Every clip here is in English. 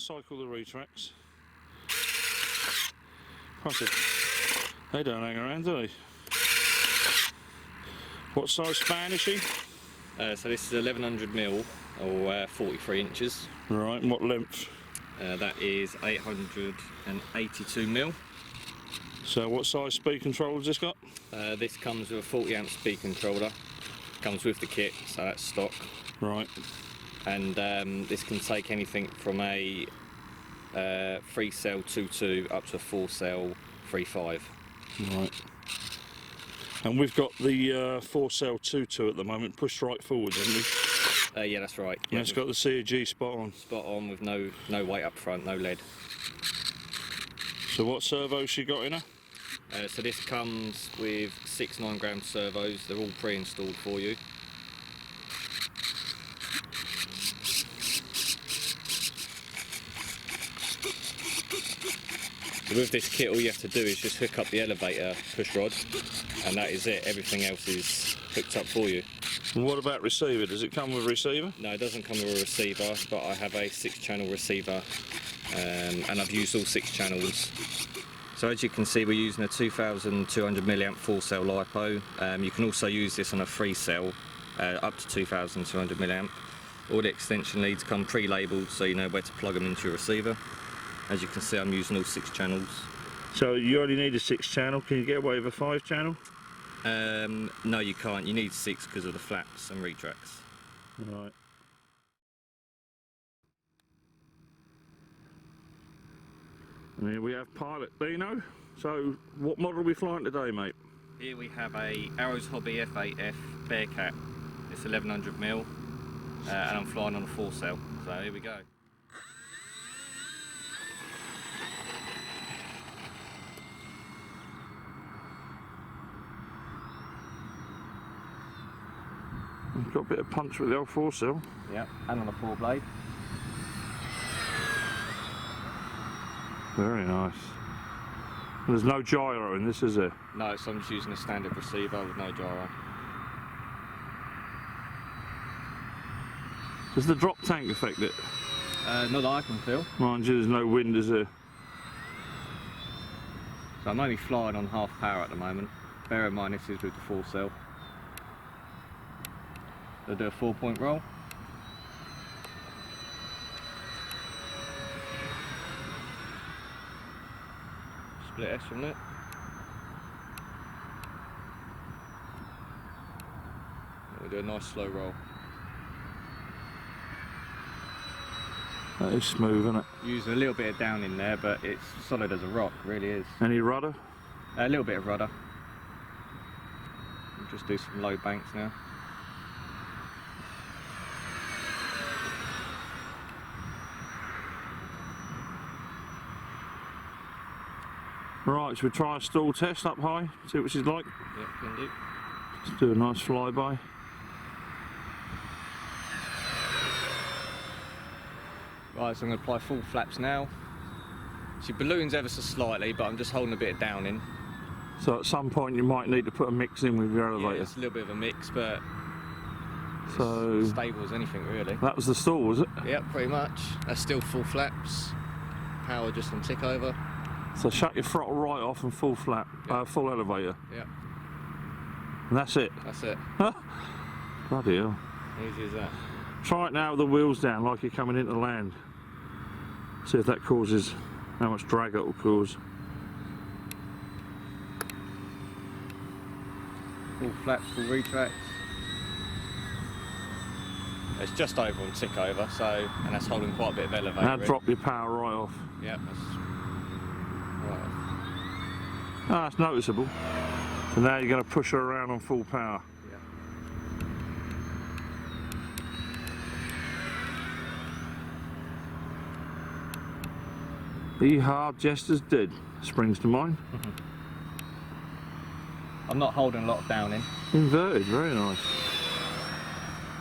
cycle the retracts. They don't hang around, do they? What size span is she? So this is 1100mm or 43 inches. Right, and what length? That is 882mm. So what size speed controller has this got? This comes with a 40 amp speed controller. Comes with the kit, so that's stock. Right. And this can take anything from a 3-cell 2.2 up to a 4-cell 3.5. Right. And we've got the 4-cell 2.2 at the moment, pushed right forward, haven't we? Yeah, that's right. And Yeah, it's got the CG spot on. spot on with no weight up front, no lead. So what servos she got in her? So this comes with 6 9-gram servos. They're all pre-installed for you. So with this kit, all you have to do is just hook up the elevator push rod, and that is it. Everything else is hooked up for you. And what about receiver? Does it come with a receiver? No, it doesn't come with a receiver, but I have a 6-channel receiver, and I've used all 6 channels. So as you can see, we're using a 2200 milliamp 4-cell LiPo. You can also use this on a 3-cell up to 2200 milliamp. All the extension leads come pre-labelled, so you know where to plug them into your receiver. As you can see, I'm using all 6 channels. So you only need a 6-channel. Can you get away with a 5-channel? No, you can't. You need 6 because of the flaps and retracts. Right. And here we have pilot DEANO. So what model are we flying today, mate? Here we have a Arrows Hobby F8F BEARCAT. It's 1100mm, and I'm flying on a 4-cell. So here we go. We've got a bit of punch with the old 4-cell. Yep, and on a 4-blade. Very nice. There's no gyro in this, is there? No, so I'm just using a standard receiver with no gyro. Does the drop tank affect it? Not that I can feel. Mind you, there's no wind, is there? So I'm only flying on half power at the moment. Bear in mind this is with the 4-cell. They'll do a 4-point roll. Split S from it. We'll do a nice slow roll. That is smooth, isn't it? Use a little bit of down in there, but it's solid as a rock, really is. Any rudder? A little bit of rudder. We'll just do some low banks now. Right, should we try a stall test up high? See what she's like? Yep, can do. Let's do a nice flyby. Right, so I'm going to apply full flaps now. She balloons ever so slightly, but I'm just holding a bit of down in. So at some point you might need to put a mix in with your elevator. Yeah, it's a little bit of a mix, but so it's stable as anything, really. That was the stall, was it? Yep, pretty much. That's still full flaps. Power just on tick over. So shut your throttle right off and full flap, Yep. full elevator. Yep. And that's it. That's it. Bloody hell. Easy as that. Try it now with the wheels down like you're coming into land. See if that causes, how much drag it will cause. Full flaps, full retracts. It's just over on tick over, so, and that's holding quite a bit of elevator. Now drop your power right off. Yep, that's right off. Ah, it's noticeable. So now you're going to push her around on full power. Yep. Be hard just as dead springs to mind. I'm not holding a lot of down in. Inverted, very nice.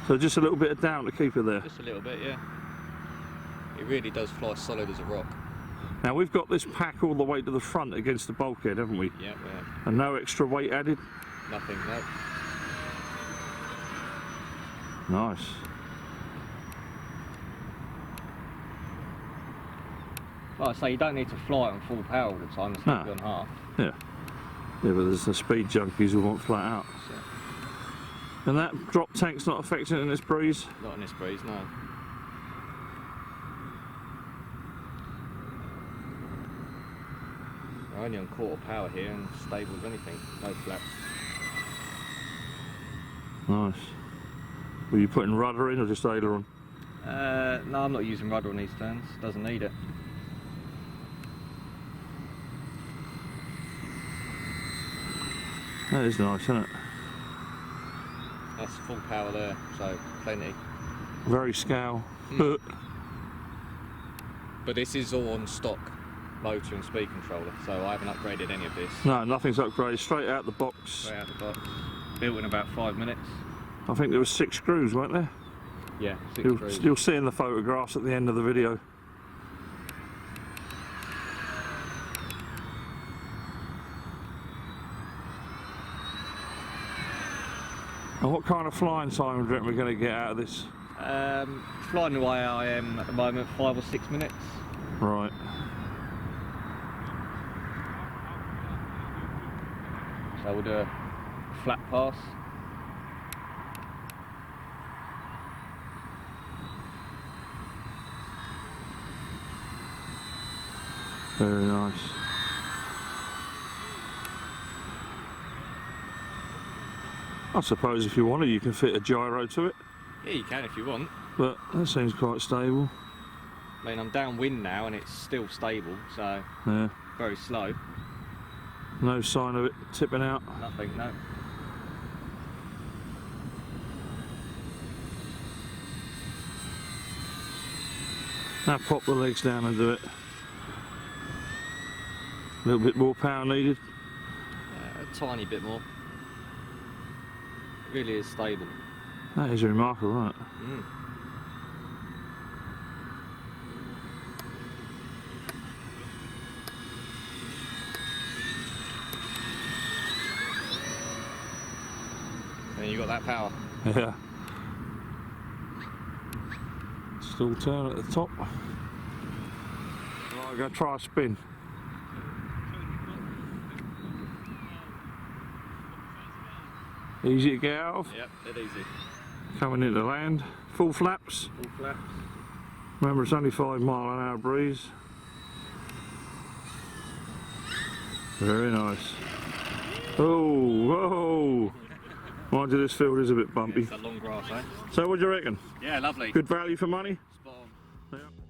So just a little bit of down to keep her there. Just a little bit, yeah. It really does fly solid as a rock. Now we've got this pack all the way to the front against the bulkhead, haven't we? Yep, yeah. And no extra weight added? Nothing, no. Nice. Like I say, you don't need to fly it on full power all the time, it's not on half. Yeah. Yeah, but there's the speed junkies who want flat out. So, and that drop tank's not affecting it in this breeze? not in this breeze, no. We're only on quarter power here and stable as anything, no flaps. Nice. Were you putting rudder in or just aileron? No, I'm not using rudder on these turns, doesn't need it. That is nice, isn't it? That's full power there, so plenty. Very scale. But this is all on stock motor and speed controller, so I haven't upgraded any of this. No, nothing's upgraded, straight out the box. Straight out the box. Built in about 5 minutes. I think there was 6 screws, weren't there? Yeah, 6 screws. You'll see in the photographs at the end of the video. And what kind of flying time do you reckon we're going to get out of this? Flying the way I am at the moment, 5 or 6 minutes. Right. So we'll do a flat pass. Very nice. I suppose if you wanted you can fit a gyro to it. Yeah, you can if you want. But that seems quite stable. I mean, I'm downwind now and it's still stable, so Yeah. very slow. No sign of it tipping out. Nothing, no. Now pop the legs down and do it. A little bit more power needed. A tiny bit more. It really is stable. That is remarkable, isn't it? Mm. And you got that power. Yeah. Still turn at the top. Right, I'm going to try a spin. Easy to get out of. Yep, dead easy. Coming into land. Full flaps. Full flaps. Remember, it's only 5 mile an hour breeze. Very nice. Oh, whoa! Mind you, this field is a bit bumpy. It's a long grass, eh? So what do you reckon? Yeah, lovely. Good value for money? Spot on. Yeah.